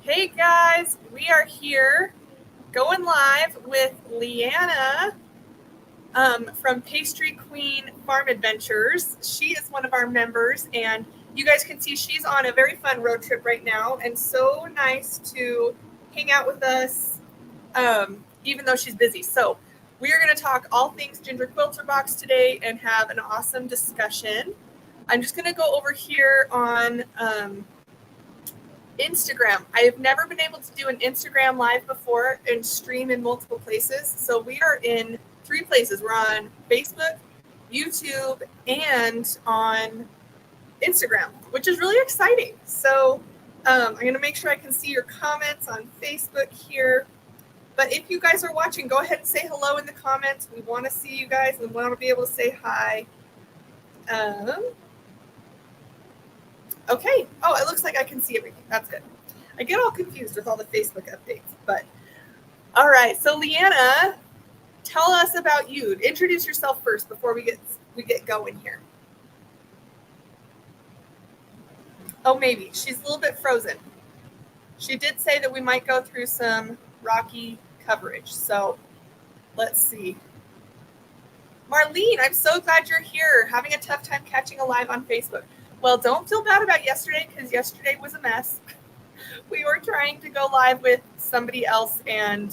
Hey guys, we are here going live with Leana from Pastry Queen Farm Adventures. She is one of our members, and you guys can see she's on a very fun road trip right now, and so nice to hang out with us, even though she's busy. So we are going to talk all things Ginger Quilter Box today and have an awesome discussion. I'm just going to go over here on Instagram. I have never been able to do an Instagram live before and stream in multiple places. So we are in 3 places. We're on Facebook, YouTube, and on Instagram, which is really exciting. So I'm going to make sure I can see your comments on Facebook here. But if you guys are watching, go ahead and say hello in the comments. We want to see you guys. We want to be able to say hi. Okay. Oh, it looks like I can see everything. That's good. I get all confused with all the Facebook updates, but all right. So Leana, tell us about you. Introduce yourself first before we get going here. Oh, maybe she's a little bit frozen. She did say that we might go through some rocky coverage. So let's see. Marlene, I'm so glad you're here. Having a tough time catching a live on Facebook. Well, don't feel bad about yesterday because yesterday was a mess. We were trying to go live with somebody else, and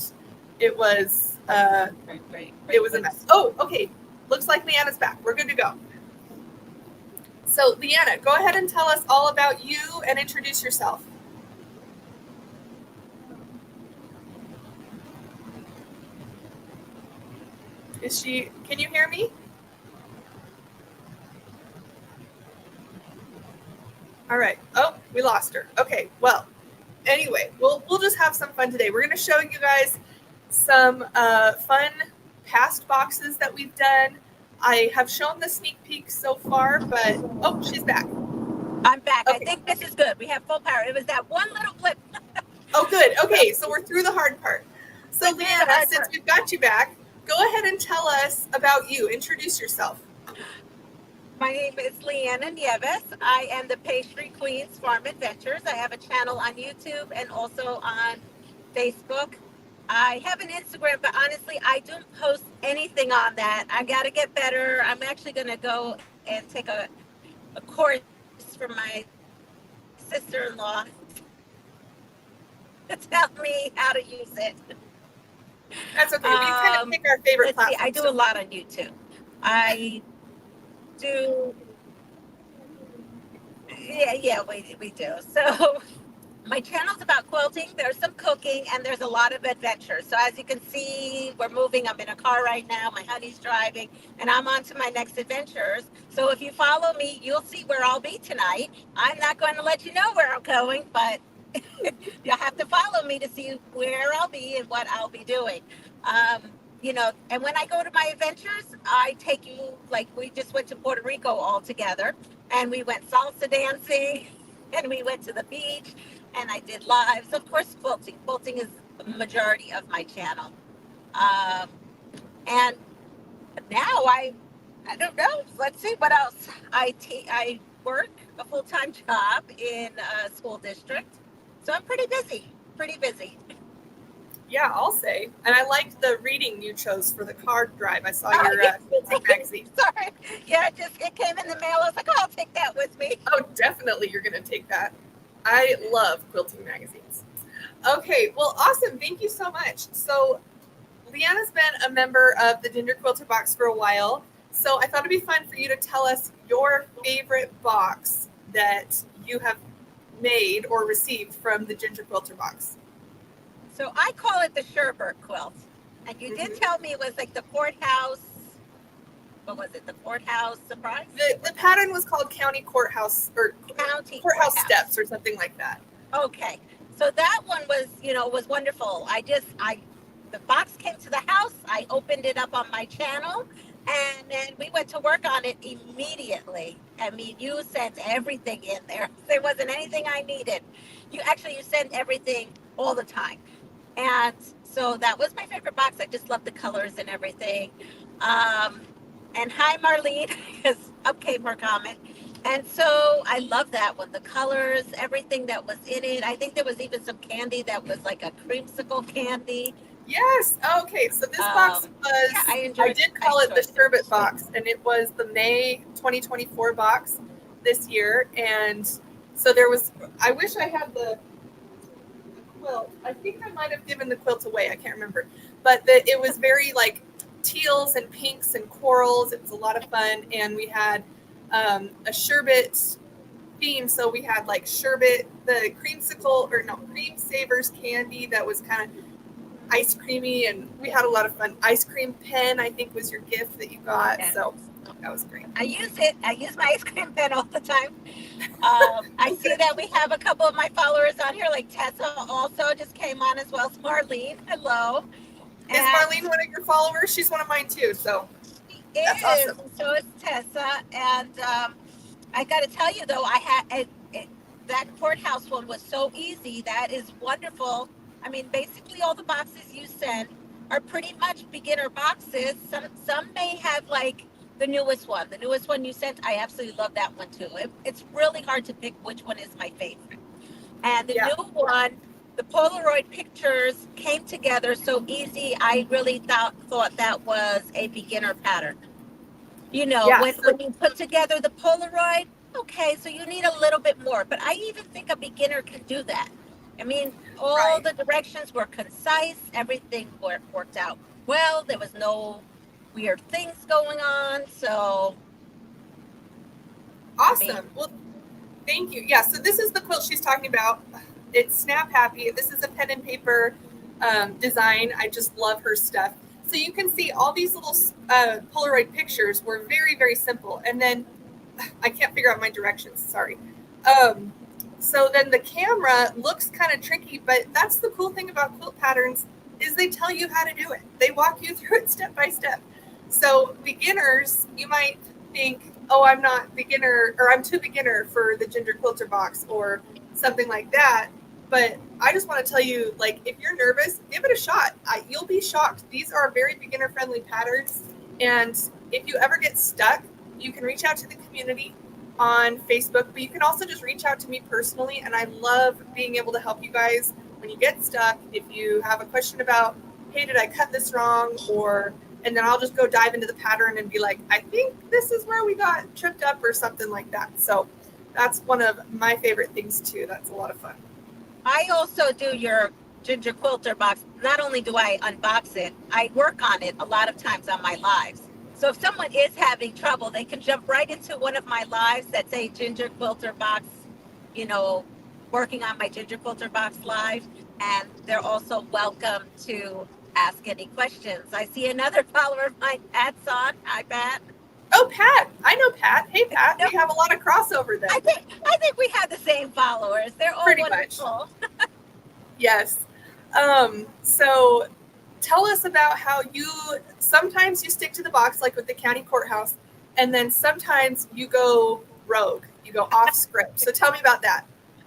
it was it was a mess. Oh, okay. Looks like Leanna's back. We're good to go. So, Leana, go ahead and tell us all about you and introduce yourself. Can you hear me? All right. Oh, we lost her. Okay. Well, anyway, we'll just have some fun today. We're going to show you guys some fun past boxes that we've done. I have shown the sneak peek so far, but oh, she's back. I'm back. Okay. I think this is good. We have full power. It was that one little blip. Oh, good. Okay, so we're through the hard part. So, Leana, since we've got you back, go ahead and tell us about you. Introduce yourself. My name is Leana Nieves. I am the Pastry Queen's Farm Adventures. I have a channel on YouTube and also on Facebook. I have an Instagram, but honestly, I don't post anything on that. I got to get better. I'm actually going to go and take a course from my sister-in-law to tell me how to use it. That's okay. We kind of pick our favorite platforms. I do a lot on YouTube. I do. Yeah, we do. So my channel's about quilting. There's some cooking and there's a lot of adventure. So as you can see, we're moving. I'm in a car right now. My honey's driving and I'm on to my next adventures. So if you follow me, you'll see where I'll be tonight. I'm not going to let you know where I'm going, but you'll have to follow me to see where I'll be and what I'll be doing. And when I go to my adventures, I take you, like we just went to Puerto Rico all together and we went salsa dancing and we went to the beach and I did lives. Of course, quilting. Quilting is the majority of my channel. And now I don't know. Let's see what else. I work a full-time job in a school district. So I'm pretty busy. Yeah, I'll say. And I liked the reading you chose for the car drive. I saw your quilting magazine. Sorry. Yeah, it came in the mail. I was like, I'll take that with me. Oh, definitely you're going to take that. I love quilting magazines. Okay, well, awesome. Thank you so much. So Leanna's been a member of the Ginger Quilter Box for a while. So I thought it'd be fun for you to tell us your favorite box that you have made or received from the Ginger Quilter Box. So I call it the Sherbert quilt. And you did tell me it was like the courthouse. What was it? The courthouse surprise? The pattern was called County Courthouse or County Courthouse Steps or something like that. Okay. So that one was wonderful. The box came to the house. I opened it up on my channel and then we went to work on it immediately. I mean, you sent everything in there. There wasn't anything I needed. You sent everything all the time. And so that was my favorite box. I just love the colors and everything. And hi, Marlene, because up came her comment. And so I love that one. The colors, everything that was in it. I think there was even some candy that was like a creamsicle candy. Yes. Okay. So this box Yeah, was, I I enjoyed. did I call it the enjoyed it. sherbet box, and it was the May 2024 box this year. And so there was, I wish I had the quilt. I think I might have given the quilt away. I can't remember. But it was very like teals and pinks and corals. It was a lot of fun. And we had a sherbet theme. So we had like sherbet, the creamsicle, or no, cream savers candy that was kind of ice creamy, and we had a lot of fun. Ice cream pen, I think, was your gift that you got. Yeah. So that was great. I use it. I use my ice cream pen all the time. I see that we have a couple of my followers on here, like Tessa also just came on as well as Marlene. Hello. Is And Marlene one of your followers? She's one of mine too. So she that's is, awesome. and so is Tessa. And I got to tell you though, I had that courthouse one was so easy. That is wonderful. I mean, basically all the boxes you send are pretty much beginner boxes. Some may have like the newest one. The newest one you sent, I absolutely love that one too. It's really hard to pick which one is my favorite. And the Yeah. new one, the Polaroid pictures came together so easy. I really thought that was a beginner pattern. You know, Yeah. when you put together the Polaroid, okay, so you need a little bit more. But I even think a beginner can do that. I mean, all Right. the directions were concise. Everything worked out well. There was no weird things going on. So, I mean, Awesome. Well, thank you. Yeah. So this is the quilt she's talking about. It's Snap Happy. This is a pen and paper design. I just love her stuff. So you can see all these little Polaroid pictures were very, very simple. And then I can't figure out my directions. Sorry. Um, so then the camera looks kind of tricky, but that's the cool thing about quilt patterns is they tell you how to do it. They walk you through it step by step. So beginners, you might think, oh, I'm not beginner, or I'm too beginner for the Ginger Quilter Box or something like that. But I just want to tell you, like, if you're nervous, give it a shot. You'll be shocked. These are very beginner friendly patterns. And if you ever get stuck, you can reach out to the community on Facebook, but you can also just reach out to me personally. And I love being able to help you guys when you get stuck. If you have a question about, hey, did I cut this wrong? And then I'll just go dive into the pattern and be like, I think this is where we got tripped up or something like that. So that's one of my favorite things too. That's a lot of fun. I also do your Ginger Quilter box. Not only do I unbox it, I work on it a lot of times on my lives. So if someone is having trouble, they can jump right into one of my lives that say Ginger Quilter Box, you know, working on my Ginger Quilter Box live. And they're also welcome to ask any questions. I see another follower of mine, Pat's on. Hi, Pat. Oh, Pat. I know Pat. Hey, Pat. No, We have a lot of crossover then. I think we have the same followers. They're all Pretty much. wonderful. Yes. So tell us about how sometimes you stick to the box, like with the county courthouse, and then sometimes you go rogue, you go off script. So tell me about that.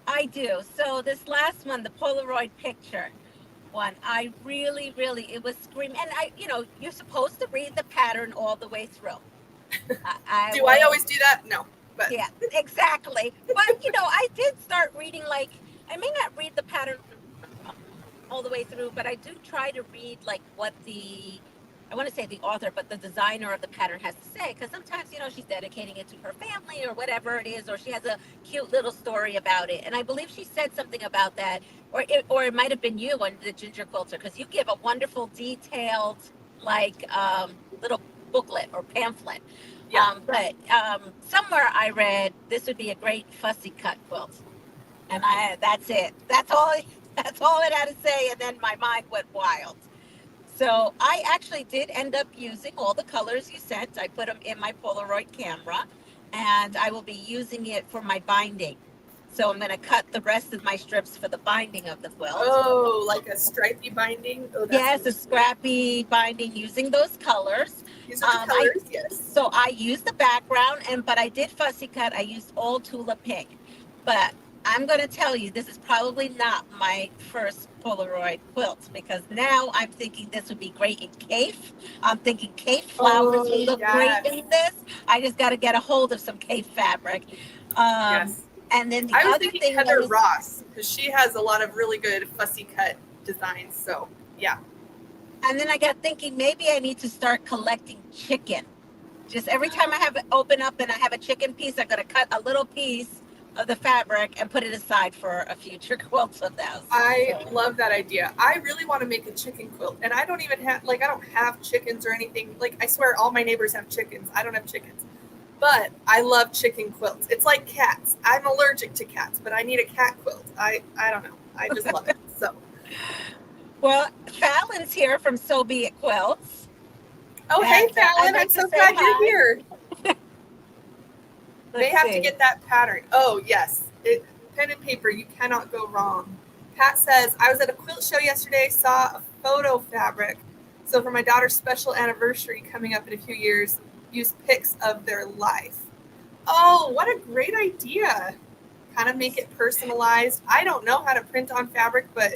I do. So this last one, the Polaroid picture one, I really, really, it was screaming. And you're supposed to read the pattern all the way through. Do I always do that? No. But Yeah, exactly. But, I did start reading, like, I may not read the pattern all the way through, but I do try to read, like, what I want to say the author, but the designer of the pattern has to say, because sometimes, she's dedicating it to her family or whatever it is, or she has a cute little story about it. And I believe she said something about that, or it might have been you on the Ginger Quilter, because you give a wonderful, detailed, like, little booklet or pamphlet. yeah. But somewhere I read this would be a great fussy cut quilt, and that's it. That's all. That's all it had to say, and then my mind went wild. So I actually did end up using all the colors you sent. I put them in my Polaroid camera, and I will be using it for my binding. So I'm going to cut the rest of my strips for the binding of the quilt. Oh, like a stripy binding. Oh, Yes, a scrappy binding using those colors. These are the colors, yes. So I used the background, but I did fussy cut. I used all Tula pink, but I'm going to tell you, this is probably not my first Polaroid quilt because now I'm thinking this would be great in Cape. I'm thinking Cape flowers Oh, would look great yes. in this. I just got to get a hold of some Cape fabric. Um, Yes. and then the I was other thinking thing Heather is, Ross because she has a lot of really good fussy cut designs. So, yeah. and then I got thinking maybe I need to start collecting chicken. Just every time I have it open up and I have a chicken piece, I'm going to cut a little piece of the fabric and put it aside for a future quilt of those. I So, love that idea. I really want to make a chicken quilt, and I don't even have I don't have chickens or anything. Like, I swear all my neighbors have chickens. I don't have chickens. But I love chicken quilts. It's like cats. I'm allergic to cats, but I need a cat quilt. I don't know. I just love it. So, well, Fallon's here from So Be It Quilts, oh, hey and I'd Fallon, I'm like to so say glad you're hi. here. They Let's have to see. get that pattern. Oh, yes. Pen and paper, you cannot go wrong. Pat says, I was at a quilt show yesterday, saw a photo fabric. So for my daughter's special anniversary coming up in a few years, use pics of their life. Oh, what a great idea. Kind of make it personalized. I don't know how to print on fabric, but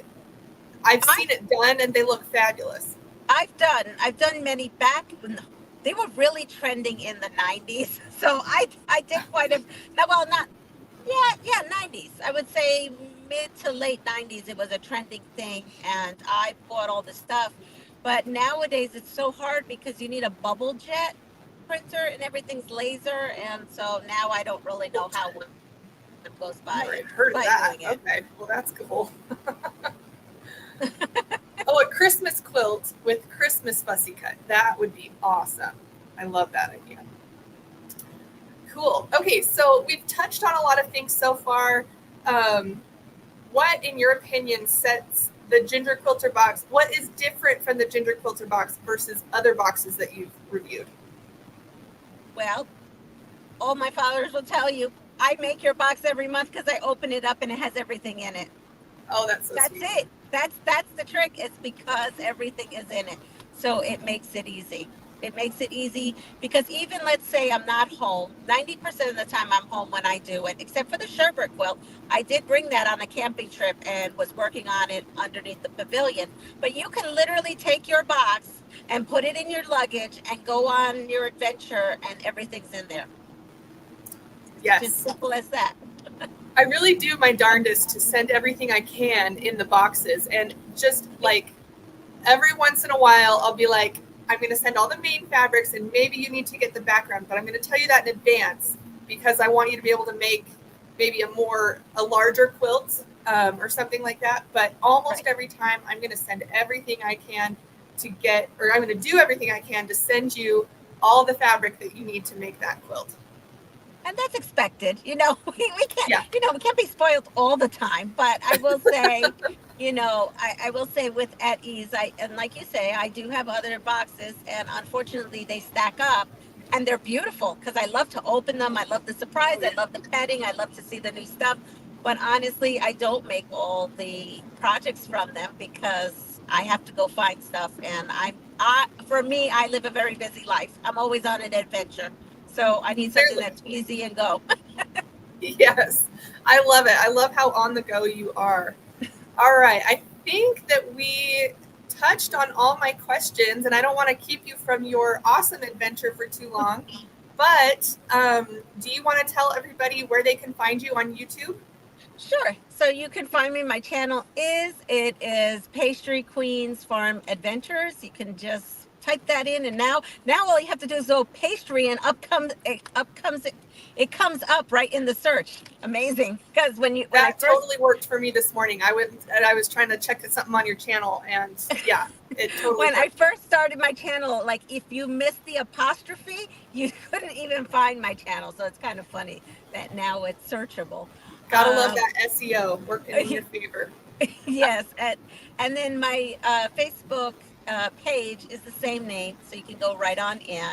I've I seen it done and they look fabulous. I've done many back. They were really trending in the 90s, so I did quite a no, well, not yeah 90s. I would say mid to late 90s. It was a trending thing, and I bought all the stuff. But nowadays it's so hard because you need a bubble jet printer and everything's laser, and so now I don't really know how one goes Never by even heard of that. doing it. Okay, well, that's cool. Oh, a Christmas quilt with Christmas fussy cut. That would be awesome. I love that idea. Cool. Okay, so we've touched on a lot of things so far. Um, what, in your opinion, sets the Ginger Quilter box? What is different from the Ginger Quilter box versus other boxes that you've reviewed? Well, all my followers will tell you I make your box every month because I open it up and it has everything in it. Oh, that's so That's sweet. it. That's the trick. It's because everything is in it. So it makes it easy. It makes it easy because even let's say I'm not home, 90% of the time I'm home when I do it, except for the sherbet quilt. I did bring that on a camping trip and was working on it underneath the pavilion. But you can literally take your box and put it in your luggage and go on your adventure and everything's in there. It's just Yes. simple as that. I really do my darndest to send everything I can in the boxes. And just like every once in a while, I'll be like, I'm going to send all the main fabrics and maybe you need to get the background, but I'm going to tell you that in advance because I want you to be able to make maybe a larger quilt or something like that. But almost Right. every time I'm going to send everything I can to get, or I'm going to do everything I can to send you all the fabric that you need to make that quilt. And that's expected. We can't, Yeah. we can't be spoiled all the time. But I will say, I will say with at ease, and like you say, I do have other boxes, and unfortunately, they stack up, and they're beautiful because I love to open them. I love the surprise. Oh, I yeah. love the petting. I love to see the new stuff. But honestly, I don't make all the projects from them because I have to go find stuff, and for me, I live a very busy life. I'm always on an adventure. So I need something Clearly. that's easy and go. Yes. I love it. I love how on the go you are. All right. I think that we touched on all my questions, and I don't want to keep you from your awesome adventure for too long. But do you want to tell everybody where they can find you on YouTube? Sure. So you can find me. My channel is Pastry Queens Farm Adventures. You can just type that in, and now all you have to do is go pastry, and it comes up right in the search. Amazing. Because when I That first totally worked for me this morning. I went and I was trying to check something on your channel, and yeah, it totally when I worked. first started my channel, like if you missed the apostrophe, you couldn't even find my channel. So it's kind of funny that now it's searchable. Gotta love Um, that SEO working in your favor. yes, and then my Facebook page is the same name, so you can go right on in.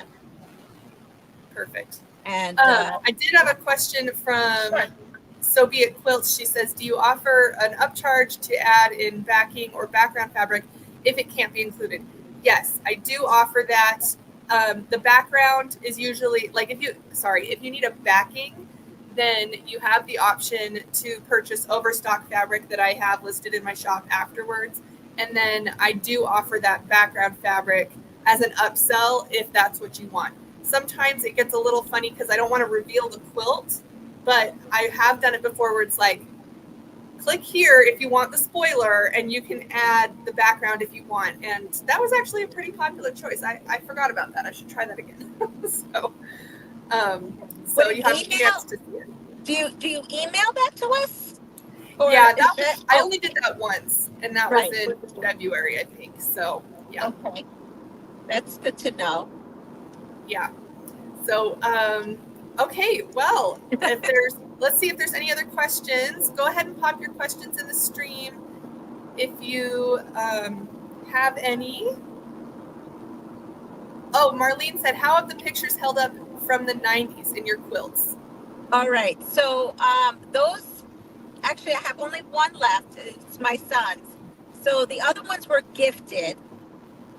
Perfect. And I did have a question from sure, So Be It Quilts. She says, do you offer an upcharge to add in backing or background fabric if it can't be included? Yes, I do offer that. The background is usually like if you need a backing, then you have the option to purchase overstock fabric that I have listed in my shop afterwards. And then I do offer that background fabric as an upsell if that's what you want. Sometimes it gets a little funny because I don't want to reveal the quilt, but I have done it before where it's like, click here if you want the spoiler, and you can add the background if you want. And that was actually a pretty popular choice. I forgot about that. I should try that again. so you have a chance to see it. Do you email that to us? Or yeah, I only did that once, and that was in February, I think. So yeah. Okay, that's good to know. Yeah. So okay, well, let's see if there's any other questions. Go ahead and pop your questions in the stream if you have any. Oh, Marlene said, how have the pictures held up from the 90s in your quilts? All right. So those, actually, I have only one left. It's my son's. So the other ones were gifted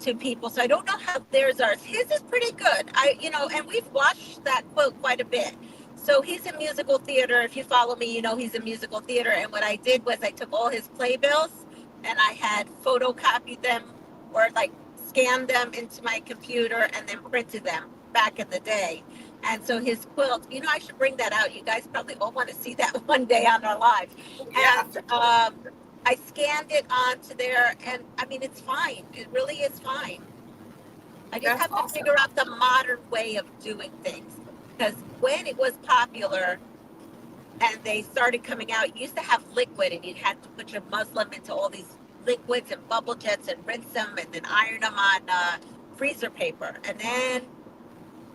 to people. So I don't know how theirs are. His is pretty good. And we've watched that quilt quite a bit. So he's in musical theater. If you follow me, you know he's in musical theater. And what I did was I took all his playbills and I had photocopied them or like scanned them into my computer and then printed them back in the day. And so his quilt, I should bring that out. You guys probably all want to see that one day on our live. Yeah. And I scanned it onto there, and I mean, it's fine. It really is fine. I just have to figure out the modern way of doing things. Because when it was popular and they started coming out, you used to have liquid, and you had to put your muslin into all these liquids and bubble jets and rinse them and then iron them on freezer paper. And then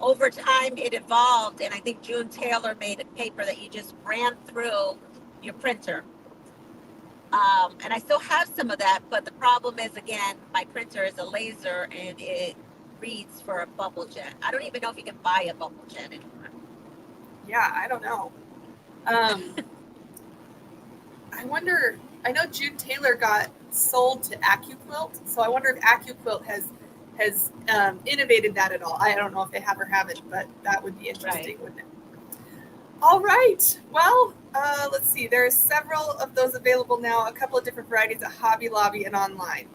over time it evolved, and I think June Taylor made a paper that you just ran through your printer. And I still have some of that, but the problem is, again, my printer is a laser and it reads for a bubble jet. I don't even know if you can buy a bubble jet anymore. Yeah, I don't know. I wonder, I know June Taylor got sold to AccuQuilt, so I wonder if AccuQuilt has innovated that at all. I don't know if they have or haven't, but that would be interesting, wouldn't it? All right. Well, let's see. There's several of those available now, a couple of different varieties at Hobby Lobby and online.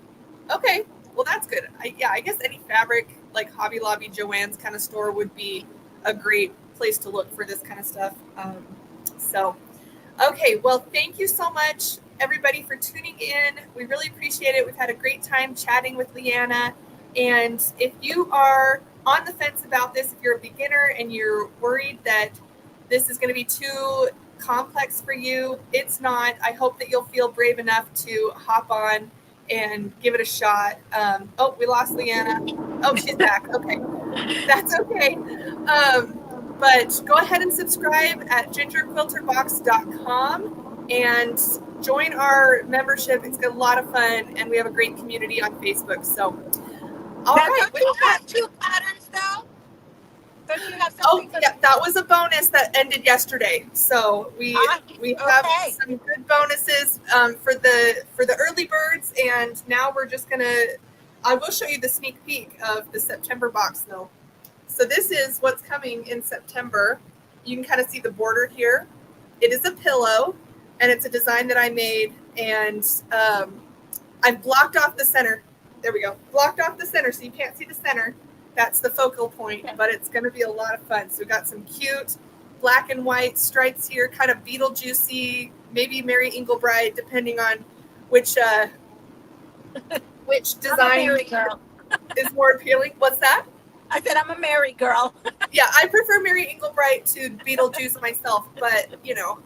Okay. Well, that's good. I guess any fabric like Hobby Lobby, Joann's kind of store would be a great place to look for this kind of stuff. Okay. Well, thank you so much, everybody, for tuning in. We really appreciate it. We've had a great time chatting with Leana. And if you are on the fence about this, if you're a beginner and you're worried that this is going to be too complex for you, it's not. I hope that you'll feel brave enough to hop on and give it a shot. Oh, we lost Leana. Oh, she's back. Okay. That's okay. But go ahead and subscribe at gingerquilterbox.com and join our membership. It's a lot of fun, and we have a great community on Facebook. So, all right. Don't you have two patterns, though? Don't you have something? Yeah, that was a bonus that ended yesterday. So we have some good bonuses for the early birds, and now we're just I will show you the sneak peek of the September box though. So this is what's coming in September. You can kind of see the border here. It is a pillow, and it's a design that I made, and I've blocked off the center. There we go. Blocked off the center so you can't see the center. That's the focal point, but it's going to be a lot of fun. So we've got some cute black and white stripes here, kind of Beetlejuicy, maybe Mary Inglebride, depending on which design is more appealing. What's that? I said I'm a Mary girl. Yeah, I prefer Mary Inglebride to Beetlejuice myself, but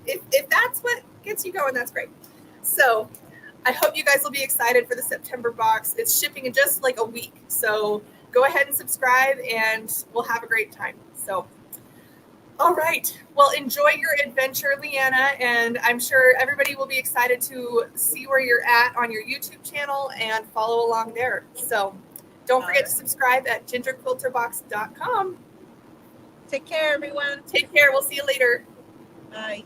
if that's what gets you going, that's great. So I hope you guys will be excited for the September box. It's shipping in just like a week, so go ahead and subscribe, and we'll have a great time. So, all right. Well, enjoy your adventure, Leana, and I'm sure everybody will be excited to see where you're at on your YouTube channel and follow along there. So, don't forget to subscribe at gingerquilterbox.com. Take care, everyone. Take care. We'll see you later. Bye.